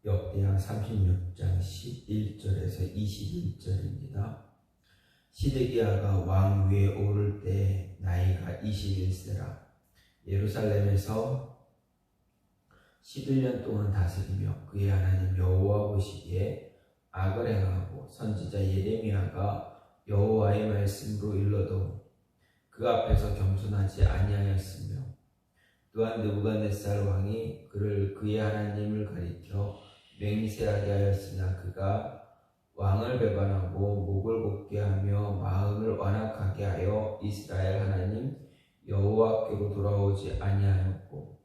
역대하 36장 11절에서 21절입니다. 시드기야가 왕 위에 오를 때 나이가 21세라. 예루살렘에서 11년 동안 다스리며 그의 하나님 여호와 보시기에 악을 행하고 선지자 예레미야가 여호와의 말씀으로 일러도 그 앞에서 겸손하지 아니하였으며, 또한 느부갓네살 왕이 그를 그의 하나님을 가리켜 맹세하게 하였으나 그가 왕을 배반하고 목을 곧게 하며 마음을 완악하게 하여 이스라엘 하나님 여호와께로 돌아오지 아니하였고,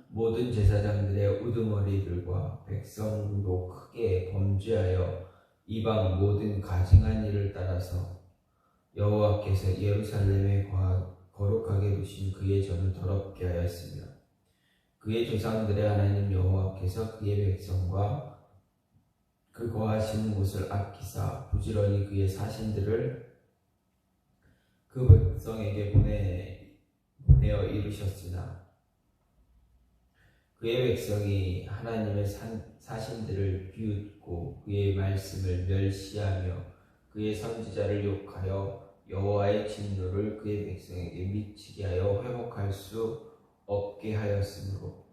모든 제사장들의 우두머리들과 백성도 크게 범죄하여 이방 모든 가증한 일을 따라서 여호와께서 예루살렘에 거룩하게 두신 그의 전을 더럽게 하였으며, 그의 조상들의 하나님 여호와께서 그의 백성과 그 거하시는 곳을 아끼사 부지런히 그의 사신들을 그 백성에게 보내어 이루셨으나, 그의 백성이 하나님의 사신들을 비웃고 그의 말씀을 멸시하며 그의 선지자를 욕하여 여호와의 진노를 그의 백성에게 미치게 하여 회복할 수 없게 하였으므로,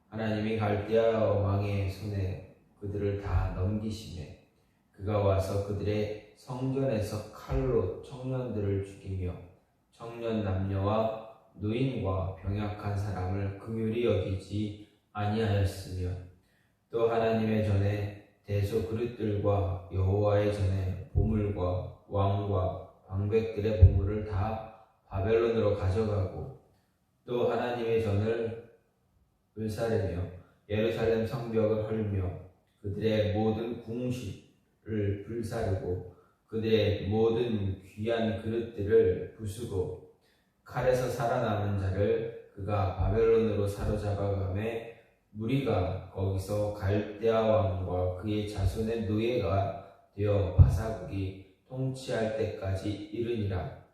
하나님이 갈대아 왕의 손에 그들을 다 넘기시매 그가 와서 그들의 성전에서 칼로 청년들을 죽이며 청년 남녀와 노인과 병약한 사람을 긍휼히 여기지 아니하였으며, 또 하나님의 전에 대소 그릇들과 여호와의 전에 보물과 왕과 방백들의 보물을 다 바벨론으로 가져가고, 또 하나님의 전을 불사르며 예루살렘 성벽을 헐며 그들의 모든 궁실을 불사르고 그들의 모든 귀한 그릇들을 부수고, 칼에서 살아남은 자를 그가 바벨론으로 사로잡아가매 무리가 거기서 갈대아 왕과 그의 자손의 노예가 되어 바사국이 통치할 때까지 이르니라.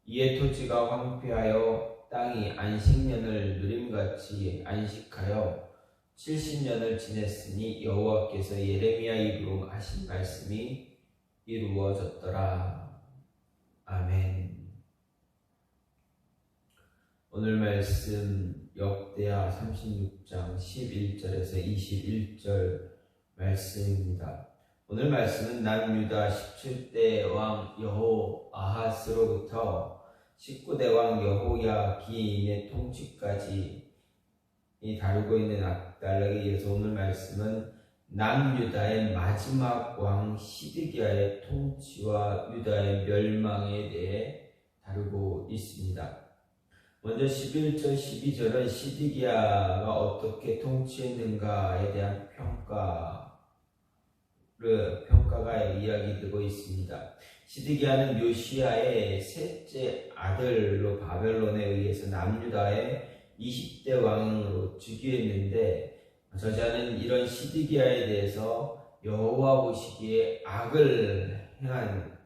이에 토지가 황폐하여 땅이 안식년을 누림같이 안식하여 70년을 지냈으니 여호와께서 예레미야 입으로 하신 말씀이 이루어졌더라. 아멘. 오늘 말씀 역대하 36장 11절에서 21절 말씀입니다. 오늘 말씀은 남유다 17대 왕 여호아하스로부터 19대 왕 여호야김의 통치까지 다루고 있는 악달락에 이어서 오늘 말씀은 남유다의 마지막 왕 시드기야의 통치와 유다의 멸망에 대해 다루고 있습니다. 먼저 11절, 12절은 시드기야가 어떻게 통치했는가에 대한 평가가 이야기되고 있습니다. 시드기야는 요시야의 셋째 아들로 바벨론에 의해서 남유다의 20대 왕으로 즉위했는데, 저자는 이런 시드기야에 대해서 여호와 보시기에 악을 행한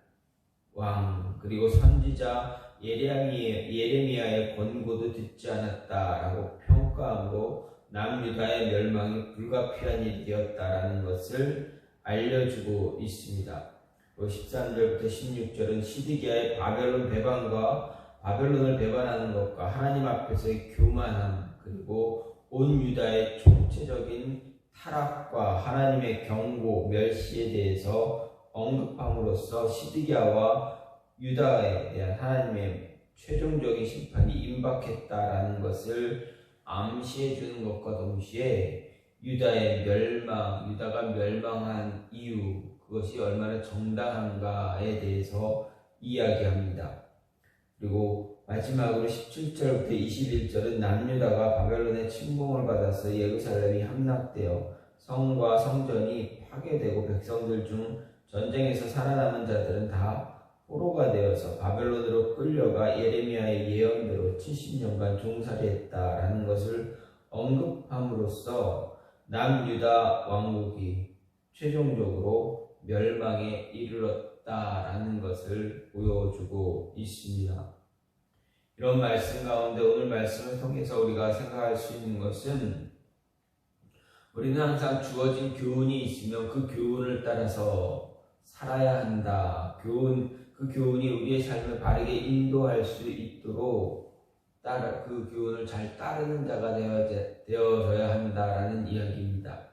왕, 그리고 선지자 예레미야의 권고도 듣지 않았다라고 평가함으로 남유다의 멸망이 불가피한 일이 되었다라는 것을 알려주고 있습니다. 13절부터 16절은 시드기야의 바벨론 배반과 바벨론을 배반하는 것과 하나님 앞에서의 교만함, 그리고 온 유다의 총체적인 타락과 하나님의 경고, 멸시에 대해서 언급함으로써 시드기야와 유다에 대한 하나님의 최종적인 심판이 임박했다라는 것을 암시해 주는 것과 동시에 유다의 멸망, 유다가 멸망한 이유, 그것이 얼마나 정당한가에 대해서 이야기합니다. 그리고 마지막으로 17절부터 21절은 남유다가 바벨론의 침공을 받아서 예루살렘이 함락되어 성과 성전이 파괴되고 백성들 중 전쟁에서 살아남은 자들은 다 포로가 되어서 바벨론으로 끌려가 예레미야의 예언대로 70년간 종살이했다라는 것을 언급함으로써 남유다 왕국이 최종적으로 멸망에 이르렀다라는 것을 보여주고 있습니다. 이런 말씀 가운데 오늘 말씀을 통해서 우리가 생각할 수 있는 것은, 우리는 항상 주어진 교훈이 있으면 그 교훈을 따라서 살아야 한다. 그 교훈이 우리의 삶을 바르게 인도할 수 있도록 그 교훈을 잘 따르는 자가 되어져야 한다라는 이야기입니다.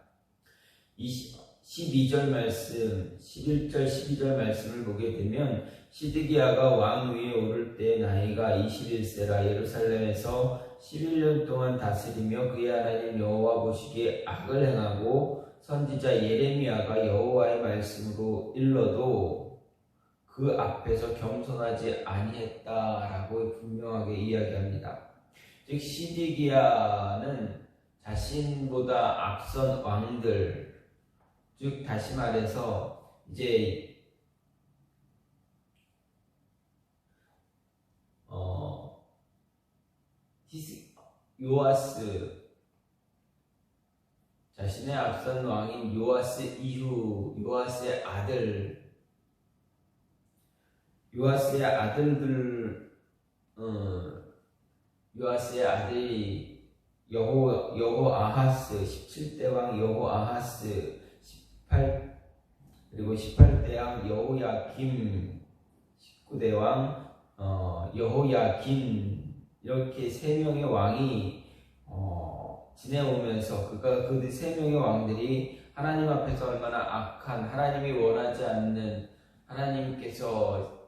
12절 말씀, 11절, 12절 말씀을 보게 되면 시드기야가 왕 위에 오를 때 나이가 21세라 예루살렘에서 11년 동안 다스리며 그의 하나님 여호와 보시기에 악을 행하고 선지자 예레미야가 여호와의 말씀으로 일러도 그 앞에서 겸손하지 아니했다라고 분명하게 이야기합니다. 즉 시드기야는 자신보다 앞선 왕들, 즉 다시 말해서 이제 요아스, 자신의 앞선 왕인 요아스 이후 요아스의 아들이 여호아하스, 17대 왕 여호아하스, 18대 왕 여호야김, 19대 왕 여호야긴, 이렇게 세 명의 왕이 지내오면서 그 세 명의 왕들이 하나님 앞에서 얼마나 악한, 하나님이 원하지 않는, 하나님께서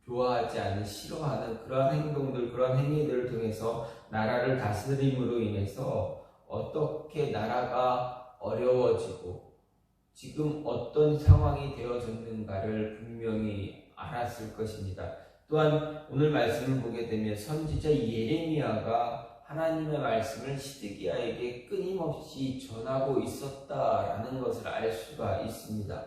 좋아하지 않는, 싫어하는 그러한 행동들, 그러한 행위들을 통해서 나라를 다스림으로 인해서 어떻게 나라가 어려워지고 지금 어떤 상황이 되어졌는가를 분명히 알았을 것입니다. 또한 오늘 말씀을 보게 되면 선지자 예레미야가 하나님의 말씀을 시드기야에게 끊임없이 전하고 있었다라는 것을 알 수가 있습니다.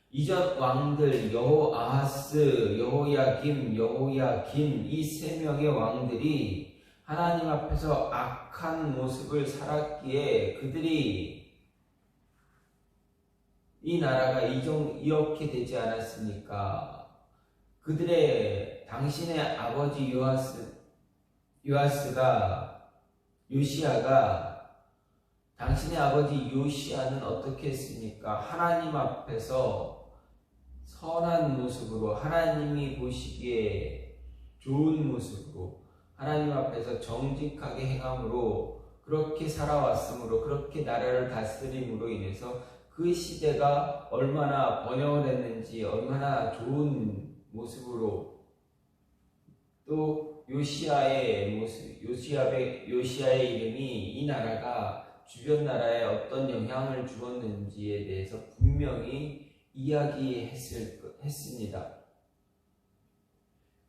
이전 왕들 여호아하스, 여호야김, 여호야긴, 이 세 명의 왕들이 하나님 앞에서 악한 모습을 살았기에 그들이 이 나라가 이렇게 되지 않았습니까? 그들의 당신의 아버지 요시야가 당신의 아버지 요시야는 어떻게 했습니까? 하나님 앞에서 선한 모습으로, 하나님이 보시기에 좋은 모습으로, 하나님 앞에서 정직하게 행함으로 그렇게 살아왔으므로, 그렇게 나라를 다스림으로 인해서 그 시대가 얼마나 번영을 했는지, 얼마나 좋은 모습으로, 또 요시야의 모습, 요시야의 이름이 이 나라가 주변 나라에 어떤 영향을 주었는지에 대해서 분명히 이야기했습니다.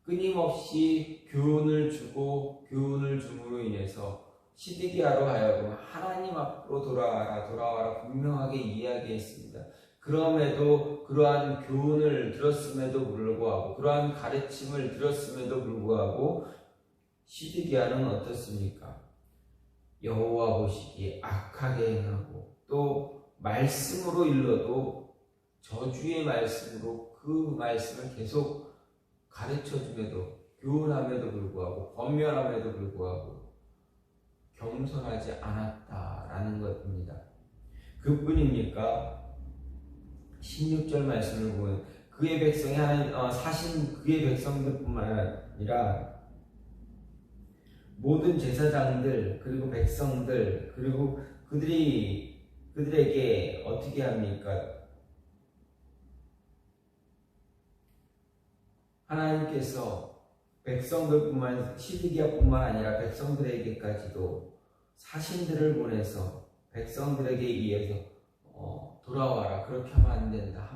끊임없이 교훈을 줌으로 인해서 시드기야로 하여금 하나님 앞으로 돌아와라 분명하게 이야기했습니다. 그럼에도 그러한 교훈을 들었음에도 불구하고, 그러한 가르침을 들었음에도 불구하고 시드기야는 어떻습니까? 여호와 보시기에 악하게 행하고, 또 말씀으로 일러도 저주의 말씀으로 그 말씀을 계속 가르쳐줌에도, 교훈함에도 불구하고, 권면함에도 불구하고 겸손하지 않았다라는 것입니다. 그뿐입니까? 16절 말씀을 보면 그의 백성이 사신 그의 백성들뿐만 아니라 모든 제사장들, 그리고 백성들, 그리고 그들에게 어떻게 합니까? 하나님께서 시드기야뿐만 아니라 백성들에게까지도 사신들을 보내서 백성들에게 의해서 돌아와라, 그렇게 하면 안 된다,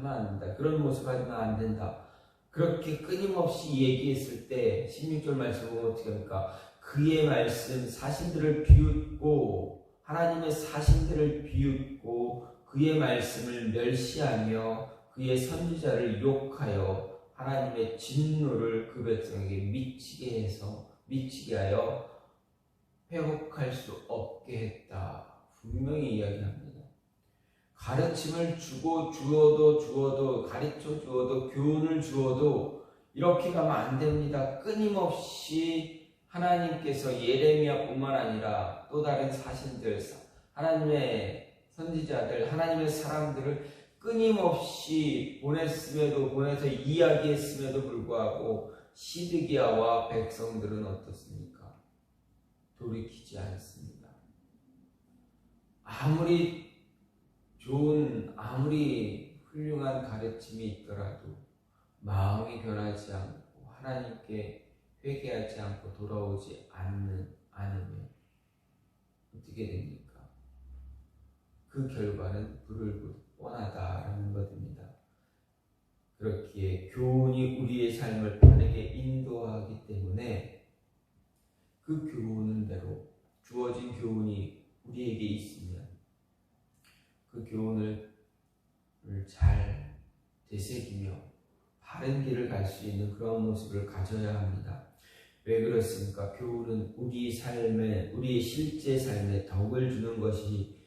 그런 모습 하면 안 된다, 그렇게 끊임없이 얘기했을 때 16절 말씀은 어떻게 합니까? 그의 말씀, 사신들을 비웃고, 하나님의 사신들을 비웃고 그의 말씀을 멸시하며 그의 선지자를 욕하여 하나님의 진노를 그 백성에게 미치게 하여 회복할 수 없게 했다, 분명히 이야기합니다. 가르침을 주어도 가르쳐 주어도 교훈을 주어도 이렇게 가면 안 됩니다. 끊임없이 하나님께서 예레미야뿐만 아니라 또 다른 사신들, 하나님의 선지자들, 하나님의 사람들을 끊임없이 보내서 이야기했음에도 불구하고 시드기야와 백성들은 어떻습니까? 돌이키지 않습니다. 아무리 좋은, 아무리 훌륭한 가르침이 있더라도 마음이 변하지 않고 하나님께 회개하지 않고 돌아오지 않으면 어떻게 됩니까? 그 결과는 불을 뻔하다라는 것입니다. 그렇기에 교훈이 우리의 삶을 바르게 인도하기 때문에 그 교훈대로 주어진 교훈이 우리에게 있으면 그 교훈을 잘 되새기며 바른 길을 갈 수 있는 그런 모습을 가져야 합니다. 왜 그렇습니까? 교훈은 우리의 실제 삶에 덕을 주는 것이지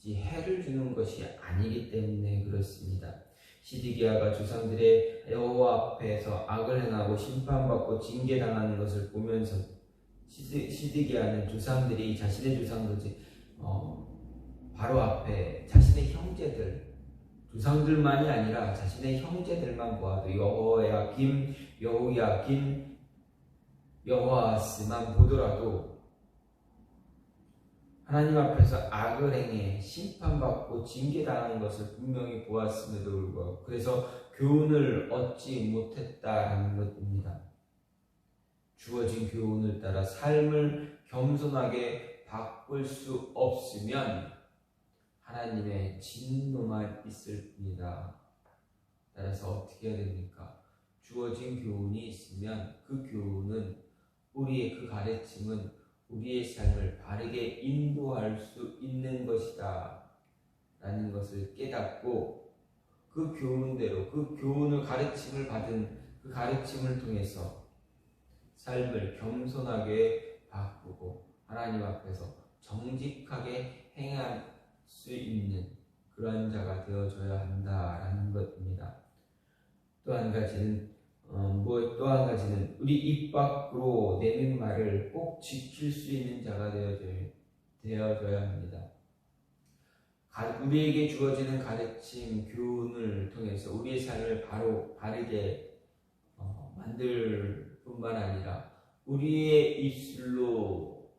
해를 주는 것이 아니기 때문에 그렇습니다. 시드기야가 조상들의 여호와 앞에서 악을 행하고 심판받고 징계당하는 것을 보면서 시드기야는 자신의 조상들 바로 앞에 자신의 형제들, 조상들만이 아니라 자신의 형제들만 보아도 여호야김, 여호아스만 보더라도 하나님 앞에서 악을 행해 심판받고 징계당하는 것을 분명히 보았음에도 불구하고 그래서 교훈을 얻지 못했다라는 것입니다. 주어진 교훈을 따라 삶을 겸손하게 바꿀 수 없으면 하나님의 진노만 있을 뿐이다. 따라서 어떻게 해야 됩니까? 주어진 교훈이 있으면 그 교훈은 그 가르침은 우리의 삶을 바르게 인도할 수 있는 것이다 라는 것을 깨닫고 그 교훈대로 그 교훈을 가르침을 받은 그 가르침을 통해서 삶을 겸손하게 바꾸고 하나님 앞에서 정직하게 행할 수 있는 그러한 자가 되어줘야 한다라는 것입니다. 또 한 가지는 우리 입 밖으로 내는 말을 꼭 지킬 수 있는 자가 되어줘야 합니다. 우리에게 주어지는 가르침, 교훈을 통해서 우리의 삶을 바르게 만들 뿐만 아니라 우리의 입술로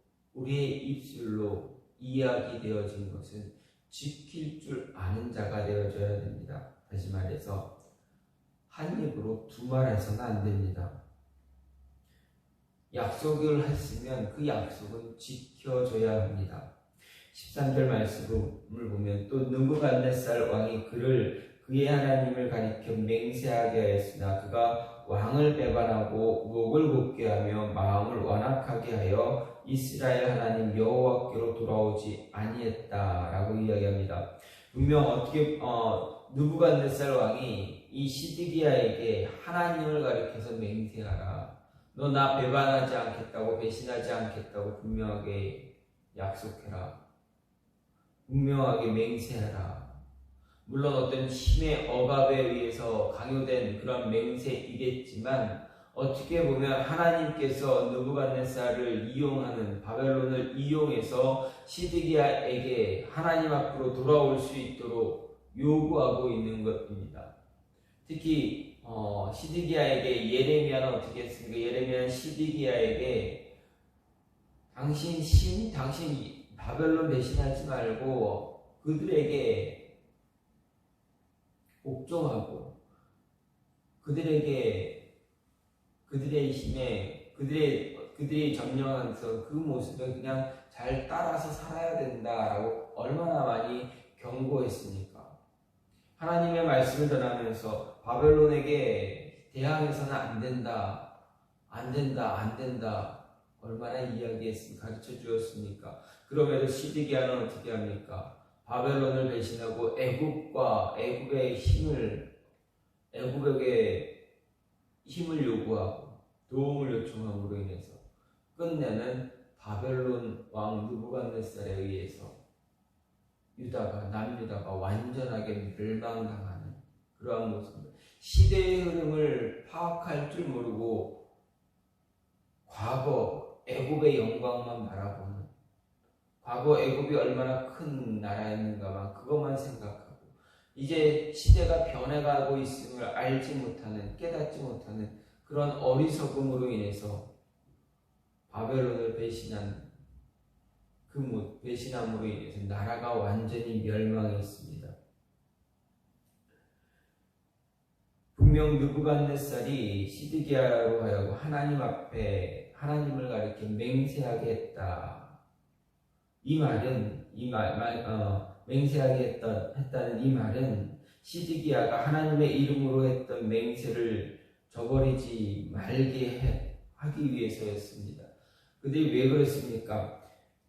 이야기되어진 것은 지킬 줄 아는 자가 되어줘야 됩니다. 다시 말해서 한 입으로 두 말 해서는 안 됩니다. 약속을 했으면 그 약속은 지켜줘야 합니다. 13절 말씀을 보면 또 느부갓네살 왕이 그의 하나님을 가리켜 맹세하게 하였으나 그가 왕을 배반하고 목을 곱게 하며 마음을 완악하게 하여 이스라엘 하나님 여호와께로 돌아오지 아니했다라고 이야기합니다. 분명 느부갓네살 왕이 이 시드기야에게 하나님을 가리켜서 맹세하라. 너 나 배반하지 않겠다고 배신하지 않겠다고 분명하게 약속해라. 분명하게 맹세하라. 물론 어떤 힘의 억압에 의해서 강요된 그런 맹세이겠지만 어떻게 보면 하나님께서 느부갓네살을 바벨론을 이용해서 시드기야에게 하나님 앞으로 돌아올 수 있도록 요구하고 있는 것입니다. 특히 시드기야에게 예레미야는 어떻게 했습니까? 예레미야는 시드기야에게 당신 바벨론 배신하지 말고 그들에게 복종하고 그들의 힘에 그들이 점령하면서 그 모습에 그냥 잘 따라서 살아야 된다라고 얼마나 많이 경고했습니까? 하나님의 말씀을 전하면서 바벨론에게 대항해서는 안 된다 얼마나 가르쳐 주었습니까? 그럼에도 시드기야는 어떻게 합니까? 바벨론을 배신하고 애굽에게 힘을 요구하고 도움을 요청함으로 인해서 끝내는 바벨론 왕 느부갓네살에 의해서 남유다가 완전하게 멸망당하는 그러한 모습입니다. 시대의 흐름을 파악할 줄 모르고 과거 애굽의 영광만 바라보는 과거 애굽이 얼마나 큰 나라였는가만 그것만 생각하고 이제 시대가 변해가고 있음을 알지 못하는, 깨닫지 못하는 그런 어리석음으로 인해서 바벨론을 배신한 그 배신함으로 인해서 나라가 완전히 멸망했습니다. 분명 느부갓네살이 시드기야로 하여금 하나님 앞에 하나님을 가리켜 맹세하게 했다. 맹세하게 했다는 이 말은 시드기야가 하나님의 이름으로 했던 맹세를 저버리지 말게 하기 위해서였습니다. 그들이 왜 그랬습니까?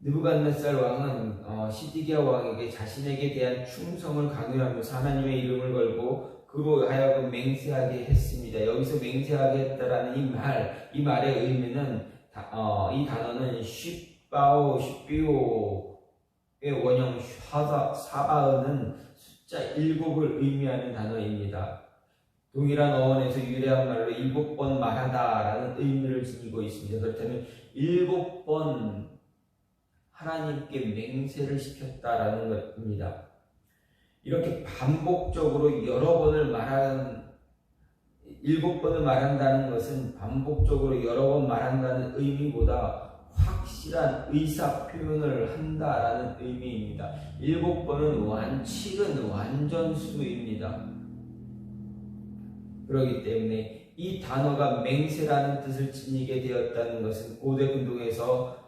느부갓네살 왕은 시드기야 왕에게 자신에게 대한 충성을 강요하면서 하나님의 이름을 걸고 그로 하여금 맹세하게 했습니다. 여기서 맹세하게 했다라는 이 말의 의미는 이 단어는 쉿비오의 원형 사바흐는 숫자 7을 의미하는 단어입니다. 동일한 어원에서 유래한 말로 7번 말하다라는 의미를 지니고 있습니다. 그렇다면 7번 하나님께 맹세를 시켰다라는 것입니다. 이렇게 반복적으로 여러 번을 말한 7번을 말한다는 것은 반복적으로 여러 번 말한다는 의미보다 확실한 의사 표현을 한다라는 의미입니다. 7번은 칙은 완전수입니다. 그렇기 때문에 이 단어가 맹세라는 뜻을 지니게 되었다는 것은 고대 근동에서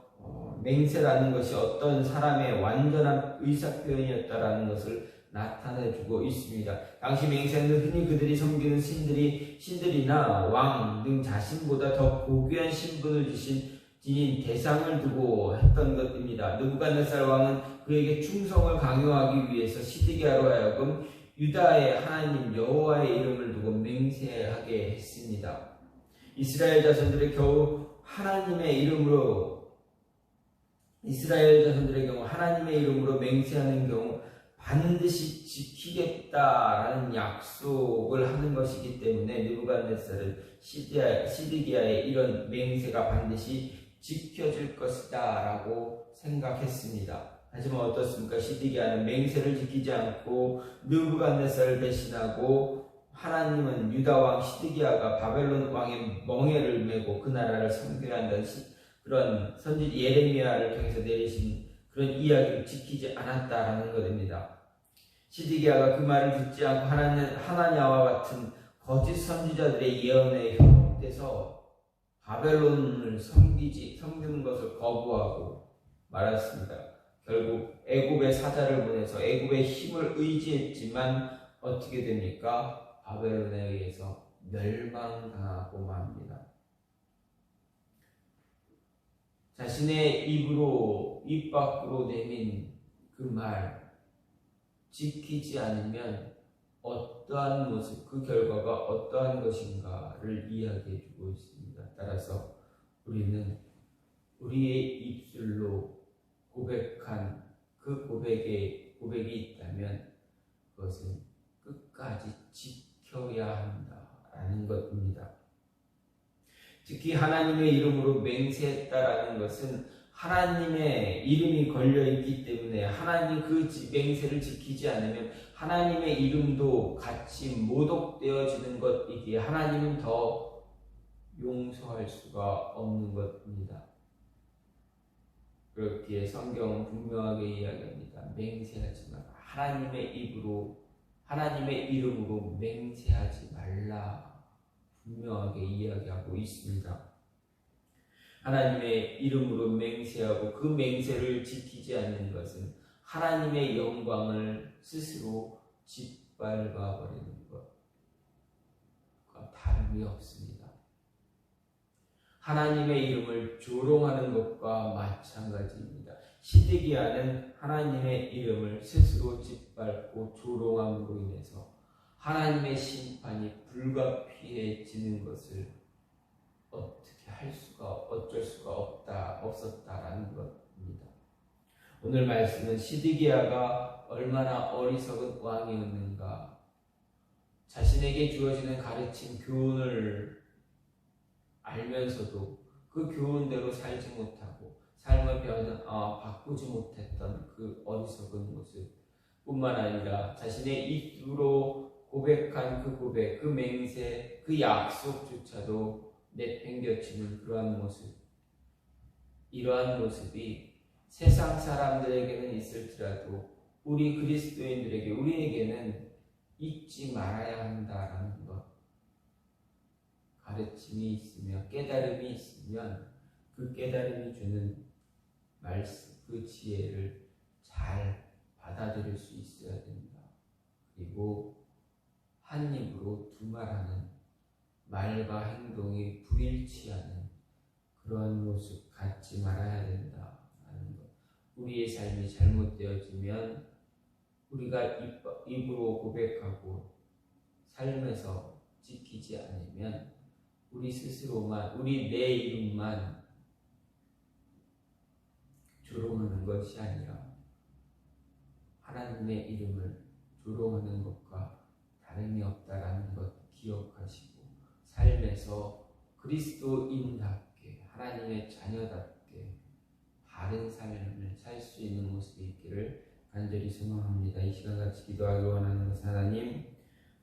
맹세라는 것이 어떤 사람의 완전한 의사표현이었다라는 것을 나타내주고 있습니다. 당시 맹세는 흔히 그들이 섬기는 신들이나 왕 등 자신보다 더 고귀한 신분을 지닌 대상을 두고 했던 것입니다. 느부갓네살 왕은 그에게 충성을 강요하기 위해서 시드기야로 하여금 유다의 하나님 여호와의 이름을 두고 맹세하게 했습니다. 이스라엘 자손들의 경우 하나님의 경우 하나님의 이름으로 맹세하는 경우 반드시 지키겠다라는 약속을 하는 것이기 때문에 느부갓네살은 시드기야의 이런 맹세가 반드시 지켜질 것이다 라고 생각했습니다. 하지만 어떻습니까? 시드기야는 맹세를 지키지 않고 느부갓네살을 배신하고 하나님은 유다왕 시드기야가 바벨론 왕의 멍에를 메고 그 나라를 섬겨야 한다는 그런 선지 예레미야를 통해서 내리신 그런 이야기를 지키지 않았다라는 것입니다. 시드기야가 그 말을 듣지 않고 하나냐와 같은 거짓 선지자들의 예언에 현혹돼서 바벨론을 섬기는 것을 거부하고 말았습니다. 결국 애굽의 사자를 보내서 애굽의 힘을 의지했지만 어떻게 됩니까? 바벨론에 의해서 멸망당하고 맙니다. 자신의 입 밖으로 내민 그 말 지키지 않으면 어떠한 모습, 그 결과가 어떠한 것인가를 이야기해 주고 있습니다. 따라서 우리는 우리의 입술로 고백한 그 고백이 있다면 그것은 끝까지 지켜야 한다라는 것입니다. 특히 하나님의 이름으로 맹세했다라는 것은 하나님의 이름이 걸려있기 때문에 하나님 그 맹세를 지키지 않으면 하나님의 이름도 같이 모독되어지는 것이기에 하나님은 더 용서할 수가 없는 것입니다. 그렇기에 성경은 분명하게 이야기합니다. 맹세하지 마라. 하나님의 이름으로 맹세하지 말라. 분명하게 이야기하고 있습니다. 하나님의 이름으로 맹세하고 그 맹세를 지키지 않는 것은 하나님의 영광을 스스로 짓밟아 버리는 것과 다름이 없습니다. 하나님의 이름을 조롱하는 것과 마찬가지입니다. 시드기야는 하나님의 이름을 스스로 짓밟고 조롱함으로 인해서 하나님의 심판이 불가피해지는 것을 어쩔 수가 없었다라는 것입니다. 오늘 말씀은 시드기야가 얼마나 어리석은 왕이었는가, 자신에게 주어지는 가르침 교훈을 알면서도 그 교훈대로 살지 못하고 삶을 바꾸지 못했던 그 어리석은 모습 뿐만 아니라 자신의 입으로 고백한 그 고백, 그 맹세, 그 약속조차도 내팽겨치는 그러한 모습, 이러한 모습이 세상 사람들에게는 있을지라도 우리 그리스도인들에게, 우리에게는 잊지 말아야 한다라는 것, 가르침이 있으며 깨달음이 있으면 그 깨달음이 주는 말씀, 그 지혜를 잘 받아들일 수 있어야 된다. 그리고 한 입으로 두 말하는, 말과 행동이 불일치하는 그런 모습 갖지 말아야 된다라는 것. 우리의 삶이 잘못되어지면 우리가 입으로 고백하고 삶에서 지키지 않으면 우리 스스로만, 우리 내 이름만 조롱하는 것이 아니라 하나님의 이름을 조롱하는 것과 다름이 없다라는 것 기억하시고 삶에서 그리스도인답게, 하나님의 자녀답게 바른 삶을 살 수 있는 모습이 있기를 간절히 소망합니다. 이 시간 같이 기도하기 원하는 것은 하나님,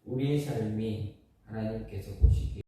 우리의 삶이 하나님께서 보시기에